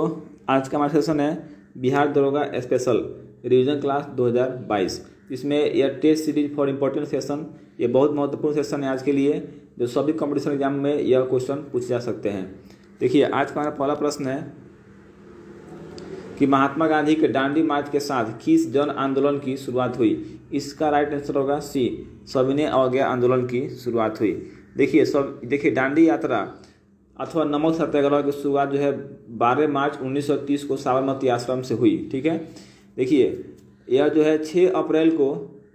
आज का हमारा सेशन है बिहार दरोगा स्पेशल रिवीजन क्लास 2022। इसमें यह test series for important session, ये बहुत महत्वपूर्ण सेशन है आज के लिए, जो सभी कंपटीशन एग्जाम में यह क्वेश्चन पूछे जा सकते हैं। देखिए, आज का हमारा पहला प्रश्न है कि महात्मा गांधी के दांडी मार्च के साथ किस जन आंदोलन की शुरुआत हुई। इसका राइट आंसर होगा सी, सविनय अवज्ञा आंदोलन की शुरुआत हुई। देखिए दांडी यात्रा अथवा नमक सत्याग्रह की शुरुआत जो है 12 मार्च 1930 को साबरमती आश्रम से हुई। ठीक है, देखिए यह जो है 6 अप्रैल को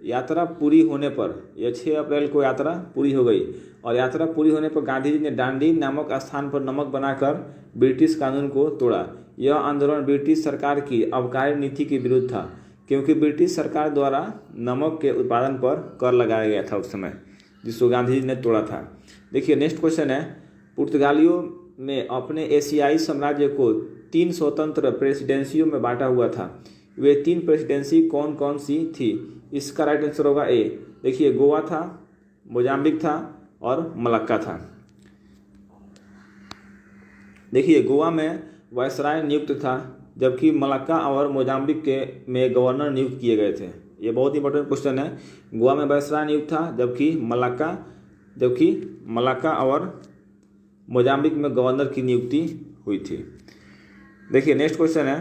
यात्रा पूरी होने पर, यह 6 अप्रैल को यात्रा पूरी हो गई और यात्रा पूरी होने पर गांधी जी ने दांडी नामक स्थान पर नमक बनाकर ब्रिटिश कानून को तोड़ा। यह आंदोलन ब्रिटिश सरकार की आबकारी नीति के विरुद्ध था, क्योंकि ब्रिटिश सरकार द्वारा नमक के उत्पादन पर कर लगाया गया था उस समय, जिसको गांधी जी ने तोड़ा था। देखिए नेक्स्ट क्वेश्चन है, पुर्तगालियों में अपने एशियाई साम्राज्य को 3 स्वतंत्र प्रेसिडेंसियों में बांटा हुआ था। वे 3 प्रेसिडेंसी कौन कौन सी थी। इसका राइट आंसर होगा ए। देखिए गोवा था, मोजाम्बिक था और मलक्का था। देखिए गोवा में वायसराय नियुक्त था, जबकि मलक्का और मोजाम्बिक के में गवर्नर नियुक्त किए गए थे। ये बहुत इंपॉर्टेंट क्वेश्चन है। गोवा में वायसराय नियुक्त था, जबकि मलक्का और मोजाम्बिक में गवर्नर की नियुक्ति हुई थी। देखिए नेक्स्ट क्वेश्चन है,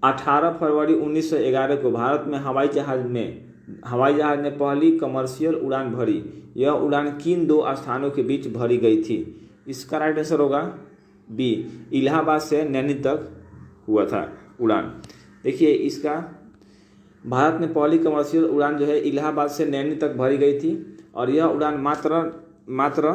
18 फरवरी 1911 को भारत में हवाई जहाज ने पहली कमर्शियल उड़ान भरी। यह उड़ान किन 2 स्थानों के बीच भरी गई थी। इसका राइट आंसर होगा बी, इलाहाबाद से नैनी तक हुआ था उड़ान। देखिए इसका भारत में पहली कमर्शियल उड़ान जो है इलाहाबाद से नैनी तक भरी गई थी और यह उड़ान मात्र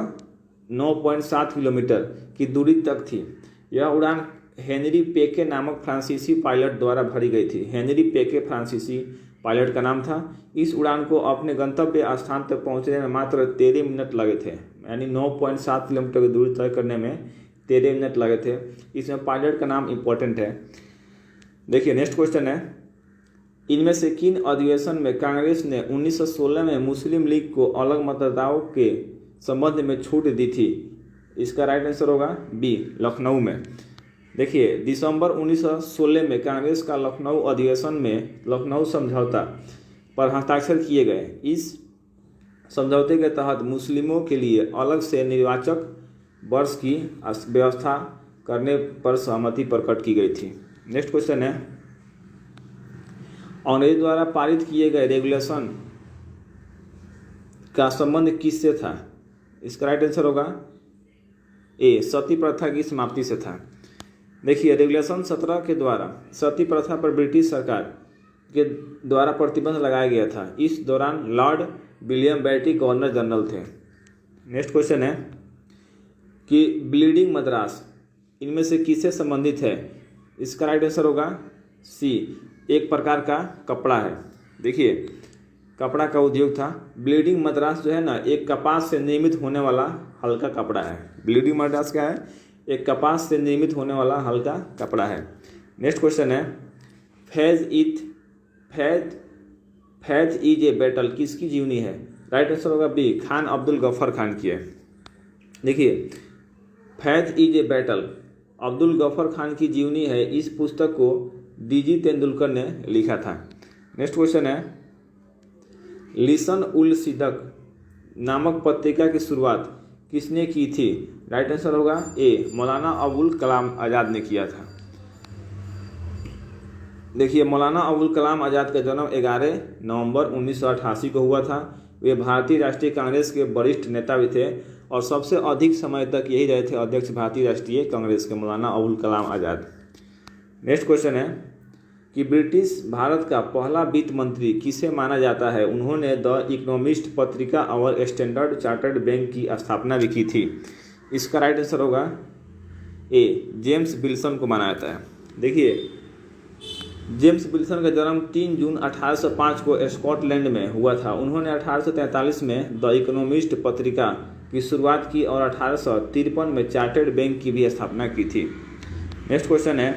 9.7 किलोमीटर की दूरी तक थी। यह उड़ान हेनरी पेके नामक फ्रांसीसी पायलट द्वारा भरी गई थी। हेनरी पेके फ्रांसीसी पायलट का नाम था। इस उड़ान को अपने गंतव्य स्थान तक पहुंचने में मात्र 13 मिनट लगे थे, यानी 9.7 किलोमीटर की दूरी तय करने में 13 मिनट लगे थे। इसमें पायलट का नाम इम्पोर्टेंट है। देखिए नेक्स्ट क्वेश्चन है, इनमें से किन अधिवेशन में कांग्रेस ने 1916 में मुस्लिम लीग को अलग मतदाताओं के संबंध में छूट दी थी। इसका राइट आंसर होगा बी, लखनऊ में। देखिए दिसंबर 1916 में कांग्रेस का लखनऊ अधिवेशन में लखनऊ समझौता पर हस्ताक्षर किए गए। इस समझौते के तहत मुस्लिमों के लिए अलग से निर्वाचक वर्ष की व्यवस्था करने पर सहमति प्रकट की गई थी। नेक्स्ट क्वेश्चन है, अंग्रेज द्वारा पारित किए गए रेगुलेशन का संबंध किससे था। इसका राइट आंसर होगा ए, सती प्रथा की समाप्ति से था। देखिए रेगुलेशन 17 के द्वारा सती प्रथा पर ब्रिटिश सरकार के द्वारा प्रतिबंध लगाया गया था। इस दौरान लॉर्ड विलियम बेटी गवर्नर जनरल थे। नेक्स्ट क्वेश्चन है कि ब्लीडिंग मद्रास इनमें से किससे संबंधित है। इसका राइट आंसर होगा सी, एक प्रकार का कपड़ा है। देखिए कपड़ा का उद्योग था। ब्लीडिंग मद्रास जो है ना, एक कपास से निर्मित होने वाला हल्का कपड़ा है। ब्लीडिंग मद्रास क्या है, एक कपास से निर्मित होने वाला हल्का कपड़ा है। नेक्स्ट क्वेश्चन है, फैज इज ए बैटल किसकी जीवनी है। राइट आंसर होगा बी, खान अब्दुल गफ्फर खान की है। देखिए Faiz is a battle Abdul Ghaffar Khan की जीवनी है। इस पुस्तक को डीजी तेंदुलकर ने लिखा था। नेक्स्ट क्वेश्चन है, लिसन उल सिदक नामक पत्रिका की शुरुआत किसने की थी। राइट आंसर होगा ए, मौलाना अबुल कलाम आज़ाद ने किया था। देखिए मौलाना अबुल कलाम आज़ाद का जन्म 11 नवंबर 1988 को हुआ था। वे भारतीय राष्ट्रीय कांग्रेस के वरिष्ठ नेता भी थे और सबसे अधिक समय तक यही रहे थे अध्यक्ष भारतीय राष्ट्रीय कांग्रेस के, मौलाना अबुल कलाम आज़ाद। नेक्स्ट क्वेश्चन है कि ब्रिटिश भारत का पहला वित्त मंत्री किसे माना जाता है। उन्होंने द इकोनॉमिस्ट पत्रिका और स्टैंडर्ड चार्टर्ड बैंक की स्थापना भी की थी। इसका राइट आंसर होगा ए, जेम्स विल्सन को माना जाता है। देखिए जेम्स विल्सन का जन्म 3 जून 1805 को स्कॉटलैंड में हुआ था। उन्होंने 1843 में द इकोनॉमिस्ट पत्रिका की शुरुआत की और 1853 में चार्टर्ड बैंक की भी स्थापना की थी। नेक्स्ट क्वेश्चन है,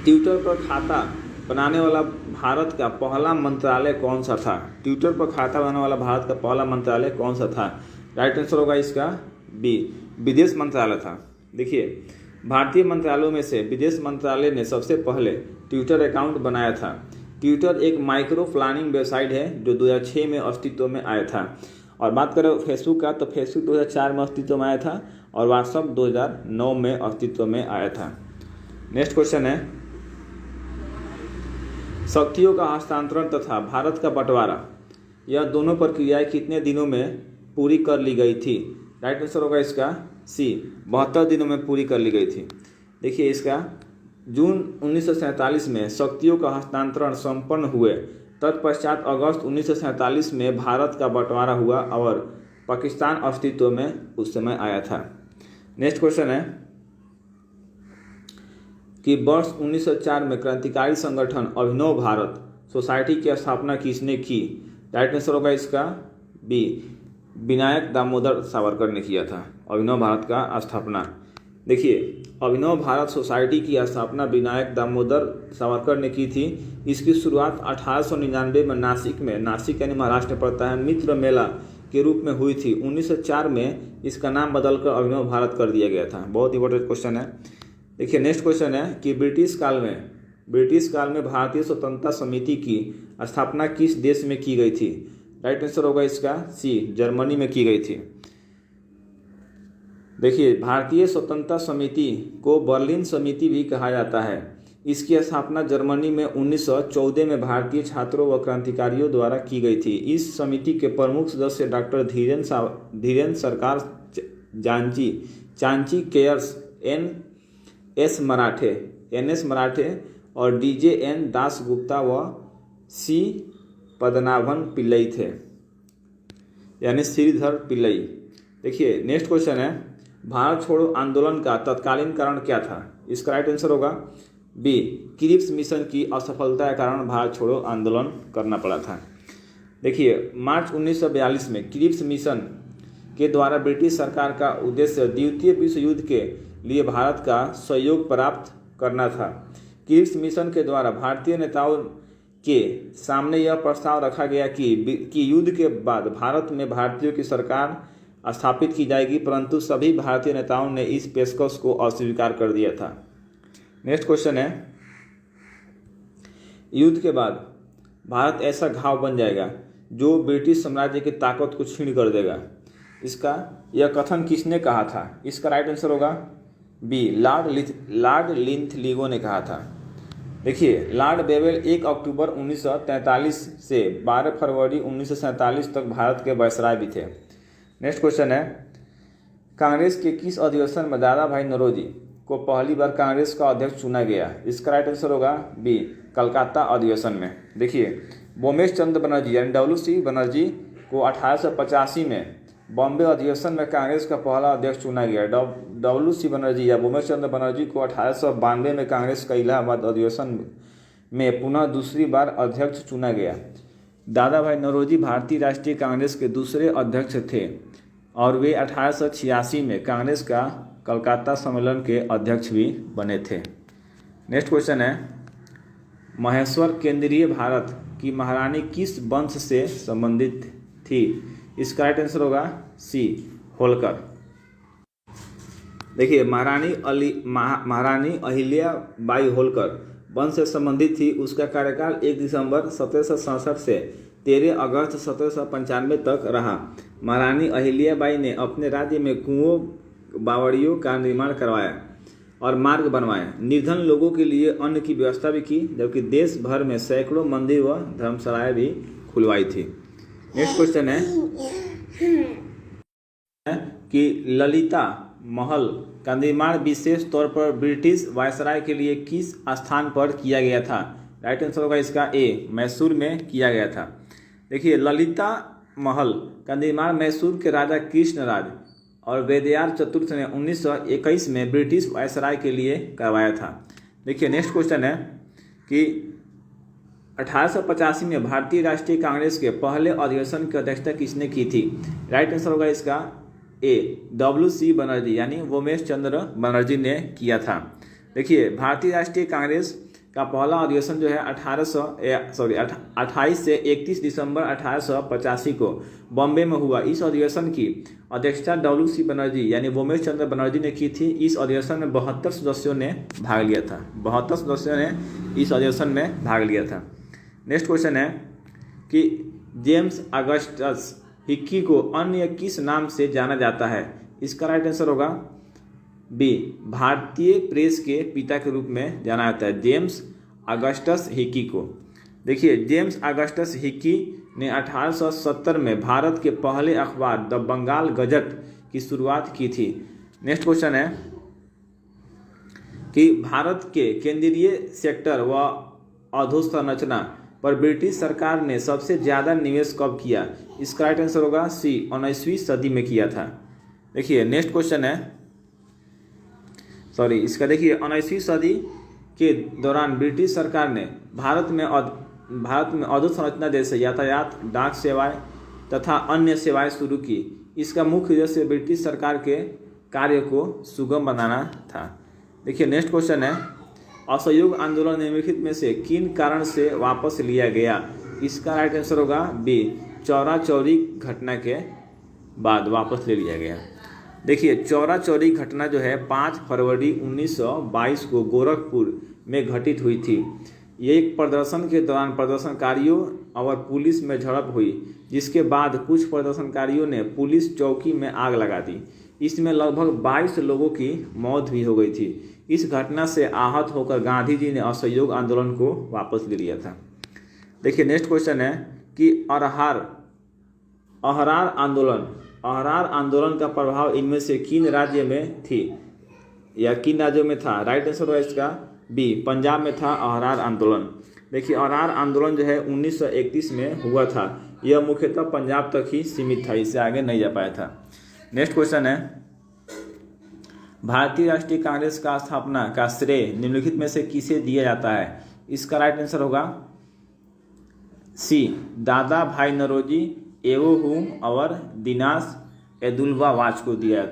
ट्विटर पर खाता बनाने वाला भारत का पहला मंत्रालय कौन सा था। ट्विटर पर खाता बनाने वाला भारत का पहला मंत्रालय कौन सा था। राइट आंसर होगा इसका बी, विदेश मंत्रालय था। देखिए भारतीय मंत्रालयों में से विदेश मंत्रालय ने सबसे पहले ट्विटर अकाउंट बनाया था। ट्विटर एक माइक्रो प्लानिंग वेबसाइट है जो 2006 में अस्तित्व में आया था। और बात करें फेसबुक का, तो फेसबुक 2004 में अस्तित्व में आया था और व्हाट्सएप 2009 में अस्तित्व में आया था। नेक्स्ट क्वेश्चन है, शक्तियों का हस्तांतरण तथा भारत का बंटवारा, यह दोनों प्रक्रियाएं कितने दिनों में पूरी कर ली गई थी? राइट आंसर होगा इसका सी, 72 दिनों में पूरी कर ली गई थी। देखिए इसका जून 1947 में शक्तियों का हस्तांतरण संपन्न हुए, तत्पश्चात अगस्त 1947 में भारत का बंटवारा हुआ और पाकिस्तान अस्तित्व में उस समय आया था। नेक्स्ट क्वेश्चन है कि वर्ष 1904 में क्रांतिकारी संगठन अभिनव भारत सोसाइटी की स्थापना किसने की? राइट आंसर होगा इसका बी, विनायक दामोदर सावरकर ने किया था अभिनव भारत का स्थापना। देखिए अभिनव भारत सोसाइटी की स्थापना विनायक दामोदर सावरकर ने की थी। इसकी शुरुआत 1899 में नासिक यानी महाराष्ट्र में पड़ता है, मित्र मेला के रूप में हुई थी। 1904 में इसका नाम बदलकर अभिनव भारत कर दिया गया था। बहुत इंपॉर्टेंट क्वेश्चन है। देखिए नेक्स्ट क्वेश्चन है कि ब्रिटिश काल में भारतीय स्वतंत्रता समिति की स्थापना किस देश में की गई थी? राइट आंसर होगा इसका सी, जर्मनी में की गई थी। देखिए भारतीय स्वतंत्रता समिति को बर्लिन समिति भी कहा जाता है। इसकी स्थापना जर्मनी में 1914 में भारतीय छात्रों व क्रांतिकारियों द्वारा की गई थी। इस समिति के प्रमुख सदस्य डॉक्टर धीरेन्द्र सरकार चांची केयर्स, एन.एस. मराठे और D.J.N. दास गुप्ता व सी. पद्मनाभन पिल्लई थे, यानी श्रीधर पिल्लई। देखिए नेक्स्ट क्वेश्चन है, भारत छोड़ो आंदोलन का तत्कालीन कारण क्या था? इसका राइट आंसर होगा बी, क्रिप्स मिशन की असफलता के कारण भारत छोड़ो आंदोलन करना पड़ा था। देखिए मार्च 1942 में क्रिप्स मिशन के द्वारा ब्रिटिश सरकार का उद्देश्य द्वितीय विश्व युद्ध के लिए भारत का सहयोग प्राप्त करना था। क्रिप्स मिशन के द्वारा भारतीय नेताओं के सामने यह प्रस्ताव रखा गया कि युद्ध के बाद भारत में भारतीयों की सरकार स्थापित की जाएगी, परंतु सभी भारतीय नेताओं ने इस पेशकश को अस्वीकार कर दिया था। नेक्स्ट क्वेश्चन है, युद्ध के बाद भारत ऐसा घाव बन जाएगा जो ब्रिटिश साम्राज्य की ताकत को छीन कर देगा। यह कथन किसने कहा था? इसका राइट आंसर होगा बी, लॉर्ड लिंथलिगो ने कहा था। देखिए लॉर्ड बेवेल 1 अक्टूबर 1943 से 12 फरवरी 1947 तक भारत के वायसराय भी थे। नेक्स्ट क्वेश्चन है, कांग्रेस के किस अधिवेशन में दादा भाई नौरोजी को पहली बार कांग्रेस का अध्यक्ष चुना गया? इसका राइट आंसर होगा बी, कलकत्ता अधिवेशन में। देखिए बोमेश चंद्र बनर्जी यानी WC बनर्जी को 1885 में बॉम्बे अधिवेशन में कांग्रेस का पहला अध्यक्ष चुना गया। WC बनर्जी या बोमेश चंद्र बनर्जी को 1892 में कांग्रेस का इलाहाबाद अधिवेशन में पुनः दूसरी बार अध्यक्ष चुना गया। दादा भाई नौरोजी भारतीय राष्ट्रीय कांग्रेस के दूसरे अध्यक्ष थे और वे 1886 में कांग्रेस का कलकत्ता सम्मेलन के अध्यक्ष भी बने थे। नेक्स्ट क्वेश्चन है, महेश्वर केंद्रीय भारत की महारानी किस वंश से संबंधित थी? इसका राइट आंसर होगा सी, होलकर। देखिए महारानी अहिल्या बाई होलकर वंश से संबंधित थी। उसका कार्यकाल 1 दिसंबर 1767 से 13 अगस्त 1795 तक रहा। महारानी अहिल्या बाई ने अपने राज्य में कुओं बावड़ियों का निर्माण करवाया और मार्ग बनवाए। निर्धन लोगों के लिए अन्न की व्यवस्था भी की, जबकि देश भर में सैकड़ों मंदिर व धर्मशालाएं भी खुलवाई थी। नेक्स्ट क्वेश्चन है कि ललिता महल का निर्माण विशेष तौर पर ब्रिटिश वायसराय के लिए किस स्थान पर किया गया था? राइट आंसर होगा इसका ए, मैसूर में किया गया था। देखिए ललिता महल का निर्माण मैसूर के राजा कृष्णराज और वेदयार चतुर्थ ने 1921 में ब्रिटिश वायसराय के लिए करवाया था। देखिए नेक्स्ट क्वेश्चन है कि 1885 में भारतीय राष्ट्रीय कांग्रेस के पहले अधिवेशन की अध्यक्षता किसने की थी? राइट आंसर होगा इसका ए, WC बनर्जी यानी वोमेश चंद्र बनर्जी ने किया था। देखिए भारतीय राष्ट्रीय कांग्रेस का पहला अधिवेशन जो है 28 से 31 दिसंबर 1885 को बॉम्बे में हुआ। इस अधिवेशन की अध्यक्षता WC बनर्जी यानी वोमेश चंद्र बनर्जी ने की थी। इस अधिवेशन में 72 सदस्यों ने भाग लिया था। 72 सदस्यों ने इस अधिवेशन में भाग लिया था। नेक्स्ट क्वेश्चन है कि जेम्स अगस्टस हिक्की को अन्य किस नाम से जाना जाता है? इसका राइट आंसर होगा बी, भारतीय प्रेस के पिता के रूप में जाना जाता है जेम्स अगस्टस हिक्की को। देखिए, जेम्स अगस्टस हिक्की ने 1870 में भारत के पहले अखबार द बंगाल गजट की शुरुआत की थी। नेक्स्ट क्वेश्चन है कि भारत के केंद्रीय सेक्टर व अधोसंरचना पर ब्रिटिश सरकार ने सबसे ज़्यादा निवेश कब किया? इसका राइट आंसर होगा सी, 19वीं सदी में किया था। देखिए, नेक्स्ट क्वेश्चन है इसका देखिए 19वीं सदी के दौरान ब्रिटिश सरकार ने भारत में अधोसंरचना जैसे यातायात, डाक सेवाएं तथा अन्य सेवाएं शुरू की। इसका मुख्य उद्देश्य ब्रिटिश सरकार के कार्य को सुगम बनाना था। देखिए, नेक्स्ट क्वेश्चन है असहयोग आंदोलन निम्नलिखित में से किन कारण से वापस लिया गया? इसका राइट आंसर होगा बी, चौरा चौरी घटना के बाद वापस ले लिया गया। देखिए, चौरा चौरी घटना जो है 5 फरवरी 1922 को गोरखपुर में घटित हुई थी। ये एक प्रदर्शन के दौरान प्रदर्शनकारियों और पुलिस में झड़प हुई, जिसके बाद कुछ प्रदर्शनकारियों ने पुलिस चौकी में आग लगा दी। इसमें लगभग 22 लोगों की मौत भी हो गई थी। इस घटना से आहत होकर गांधी जी ने असहयोग आंदोलन को वापस ले लिया था। देखिए, नेक्स्ट क्वेश्चन है कि अहरार आंदोलन का प्रभाव इनमें से किन राज्य में थी या किन राज्यों में था? राइट आंसर होगा इसका बी, पंजाब में था अहरार आंदोलन। देखिए, अहरार आंदोलन जो है 1931 में हुआ था। यह मुख्यतः पंजाब तक ही सीमित था, इससे आगे नहीं जा पाया था। नेक्स्ट क्वेश्चन है भारतीय राष्ट्रीय कांग्रेस का स्थापना का श्रेय निम्नलिखित में से किसे दिया जाता है? इसका राइट आंसर होगा सी, दादा भाई नौरोजी एवोहूम और दिनसा एदुल्बा वाज को दिया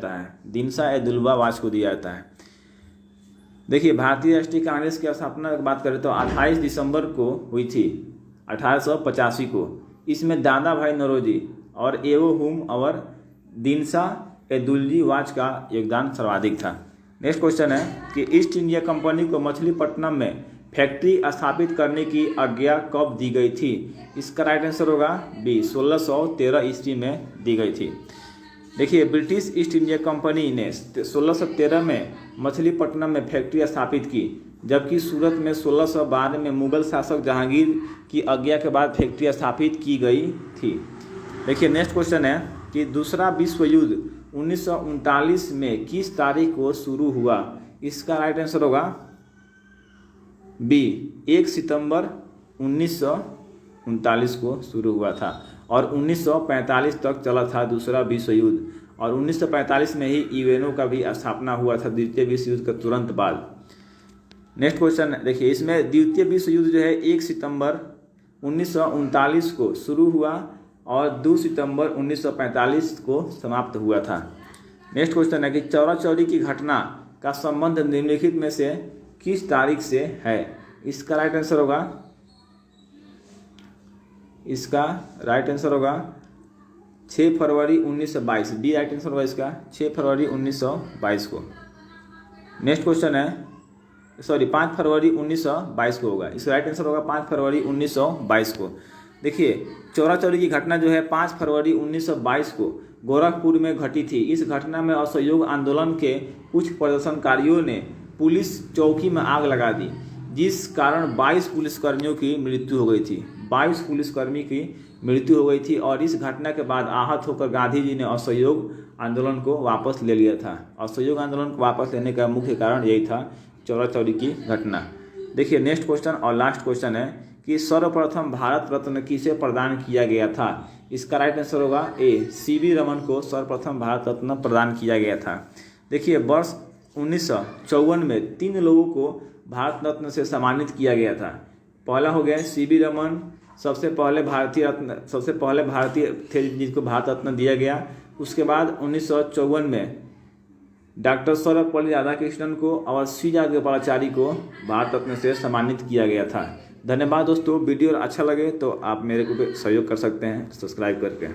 जाता है। देखिए, भारतीय राष्ट्रीय कांग्रेस की स्थापना की बात करें तो 28 दिसंबर को हुई थी 1885 को। इसमें दादा भाई नौरोजी और एवोहूम और दिनसा एदुल्बा वाज का योगदान सर्वाधिक था। नेक्स्ट क्वेश्चन है कि ईस्ट इंडिया कंपनी को मछलीपट्टनम में फैक्ट्री स्थापित करने की आज्ञा कब दी गई थी? इसका राइट आंसर होगा बी, 1613 ईस्वी में दी गई थी। देखिए, ब्रिटिश ईस्ट इंडिया कंपनी ने 1613 में मछलीपट्टनम में फैक्ट्री स्थापित की, जबकि सूरत में 1612 में मुगल शासक जहांगीर की आज्ञा के बाद फैक्ट्री स्थापित की गई थी। देखिए, नेक्स्ट क्वेश्चन है कि दूसरा विश्व युद्ध 1939 में किस तारीख को शुरू हुआ? इसका राइट आंसर होगा बी, 1 सितंबर 1939 को शुरू हुआ था और 1945 तक चला था दूसरा विश्व युद्ध, और 1945 में ही यूएनओ का भी स्थापना हुआ था द्वितीय विश्व युद्ध के तुरंत बाद। नेक्स्ट क्वेश्चन देखिए, इसमें द्वितीय विश्व युद्ध जो है 1 सितंबर 1939 को शुरू हुआ और 2 सितंबर 1945 को समाप्त हुआ था। नेक्स्ट क्वेश्चन है कि चौरा चौरी की घटना का संबंध निम्नलिखित में से किस तारीख से है? इसका राइट आंसर होगा 6 फरवरी 1922। डी राइट आंसर होगा इसका 6 फरवरी 1922 को। नेक्स्ट क्वेश्चन है 5 फरवरी 1922 को होगा। इसका राइट आंसर होगा 5 फरवरी 1922 को। देखिए, चौरा चौरी की घटना जो है 5 फरवरी 1922 को गोरखपुर में घटी थी। इस घटना में असहयोग आंदोलन के कुछ प्रदर्शनकारियों ने पुलिस चौकी में आग लगा दी, जिस कारण 22 पुलिसकर्मियों की मृत्यु हो गई थी। 22 पुलिसकर्मी की मृत्यु हो गई थी और इस घटना के बाद आहत होकर गांधी जी ने असहयोग आंदोलन को वापस ले लिया था। असहयोग आंदोलन को वापस लेने का मुख्य कारण यही था, चौरा चौरी की घटना। देखिए, नेक्स्ट क्वेश्चन और लास्ट क्वेश्चन है कि सर्वप्रथम भारत रत्न किसे प्रदान किया गया था? इसका राइट आंसर होगा ए, सीवी रमन को सर्वप्रथम भारत रत्न प्रदान किया गया था। देखिए, वर्ष 1954 में 3 लोगों को भारत रत्न से सम्मानित किया गया था। पहला हो गया सीवी रमन, सबसे पहले भारतीय थे जिनको भारत रत्न दिया गया। उसके बाद 1954 में डॉक्टर सर्वपल्ली राधाकृष्णन को और श्रीजा गोपालाचारी को भारत रत्न से सम्मानित किया गया था। धन्यवाद दोस्तों। वीडियो अच्छा लगे तो आप मेरे को सहयोग कर सकते हैं सब्सक्राइब करके।